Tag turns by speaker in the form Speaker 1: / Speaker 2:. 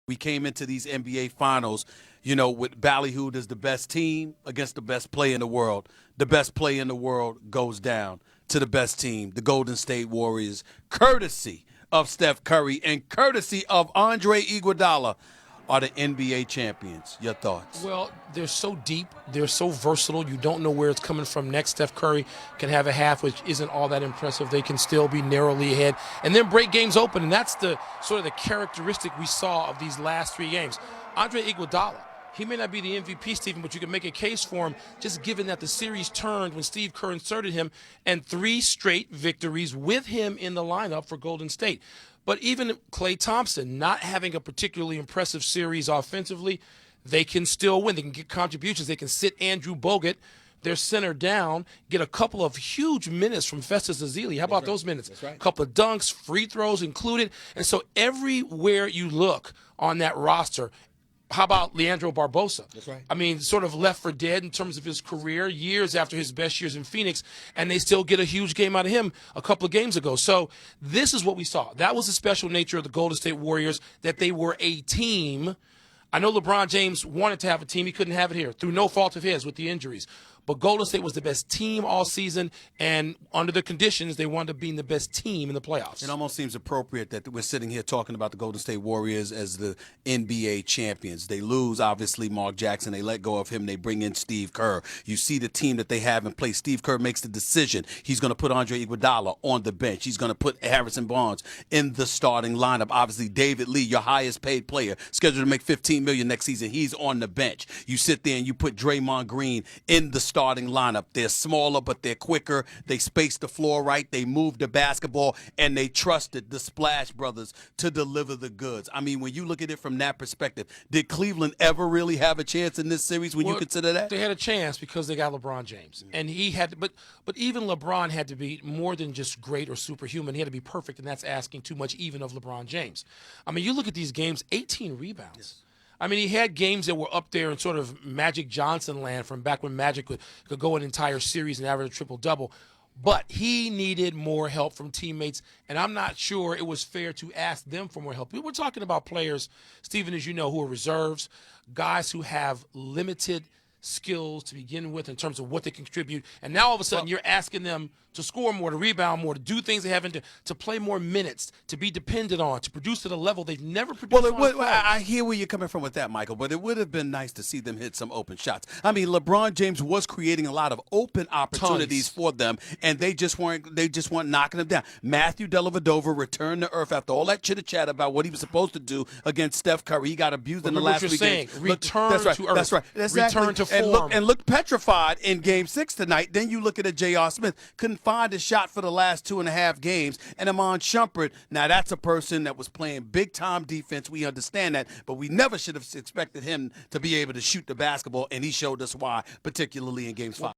Speaker 1: We came into these NBA finals, with ballyhooed as the best team against the best player in the world. The best player in the world goes down to the best team, the Golden State Warriors, courtesy of Steph Curry and courtesy of Andre Iguodala, are the NBA champions. Your thoughts?
Speaker 2: Well, they're so deep. They're so versatile. You don't know where it's coming from next. Steph Curry can have a half, which isn't all that impressive. They can still be narrowly ahead and then break games open. And that's the sort of the characteristic we saw of these last three games. Andre Iguodala, he may not be the MVP, Stephen, but you can make a case for him just given that the series turned when Steve Kerr inserted him and 3 straight victories with him in the lineup for Golden State. But even Klay Thompson not having a particularly impressive series offensively, they can still win. They can get contributions. They can sit Andrew Bogut, their center, down, get a couple of huge minutes from Festus Ezeli. How about those minutes?
Speaker 3: That's right.
Speaker 2: A couple of dunks, free throws included. And so everywhere you look on that roster, how about Leandro Barbosa?
Speaker 3: That's right.
Speaker 2: I mean, sort of left for dead in terms of his career, years after his best years in Phoenix, and they still get a huge game out of him a couple of games ago. So this is what we saw. That was the special nature of the Golden State Warriors, that they were a team. I know LeBron James wanted to have a team. He couldn't have it here through no fault of his with the injuries. But Golden State was the best team all season, and under the conditions, they wound up being the best team in the playoffs.
Speaker 1: It almost seems appropriate that we're sitting here talking about the Golden State Warriors as the NBA champions. They lose, obviously, Mark Jackson. They let go of him. They bring in Steve Kerr. You see the team that they have in place. Steve Kerr makes the decision. He's going to put Andre Iguodala on the bench. He's going to put Harrison Barnes in the starting lineup. Obviously, David Lee, your highest paid player, scheduled to make $15 million next season. He's on the bench. You sit there and you put Draymond Green in the starting lineup. They're smaller, but they're quicker. They space the floor right. They move the basketball, and they trusted the Splash Brothers to deliver the goods. I mean, when you look at it from that perspective, did Cleveland ever really have a chance in this series when you consider that?
Speaker 2: They had a chance because they got LeBron James. And he had, but even LeBron had to be more than just great or superhuman. He had to be perfect, and that's asking too much even of LeBron James. I mean, you look at these games, 18 rebounds. Yes. I mean, he had games that were up there in sort of Magic Johnson land from back when Magic could go an entire series and average a triple-double. But he needed more help from teammates, and I'm not sure it was fair to ask them for more help. We were talking about players, Stephen, as you know, who are reserves, guys who have limited skills to begin with in terms of what they can contribute. And now all of a sudden you're asking them to score more, to rebound more, to do things they haven't, to play more minutes, to be dependent on, to produce at a level they've never produced.
Speaker 1: I hear where you're coming from with that, Michael, but it would have been nice to see them hit some open shots. I mean, LeBron James was creating a lot of open opportunities for them, and they just weren't knocking them down. Matthew Dellavedova returned to earth after all that chitter-chat about what he was supposed to do against Steph Curry. He got abused in the last 3 games.
Speaker 2: Return to earth.
Speaker 1: That's right. Exactly.
Speaker 2: Return to form.
Speaker 1: And look petrified in Game 6 tonight. Then you look at a J.R. Smith. Couldn't find a shot for the last 2.5 games. And Iman Shumpert, now that's a person that was playing big-time defense. We understand that. But we never should have expected him to be able to shoot the basketball, and he showed us why, particularly in Games 5.